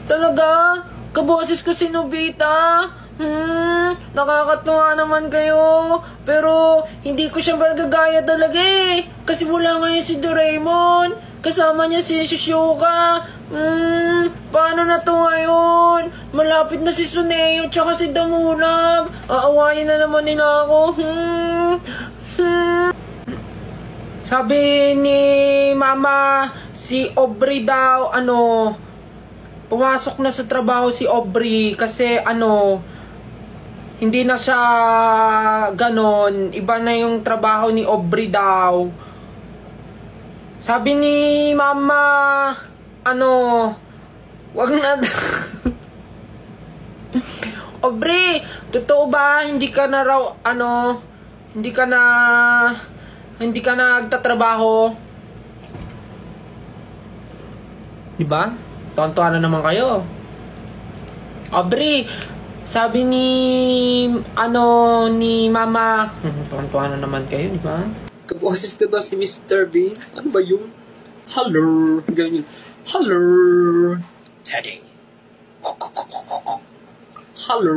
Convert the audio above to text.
Talaga? Kaboses ko si Nobita? Nakakatuwa naman kayo. Pero, hindi ko siya magagaya talaga eh. Kasi wala ngayon si Doraemon. Kasama niya si Shizuka. Paano na to ngayon? Malapit na si Suneo tsaka si Damulag. Aawayin na naman nila ako. Sabi ni Mama, si Aubrey daw, pumasok na sa trabaho si Aubrey kasi hindi na siya ganon. Iba na yung trabaho ni Aubrey daw. Sabi ni Mama, wag na. Aubrey, totoo ba? Hindi ka na raw, hindi ka na nagtatrabaho? Diba? Tontuan na naman kayo. Aubrey, sabi ni Mama, tontuan na naman kayo, diba? Kaboses ko daw si Mr. Bean. Ano ba yun? Hello. Ganyan. Hello. Teddy. Hello.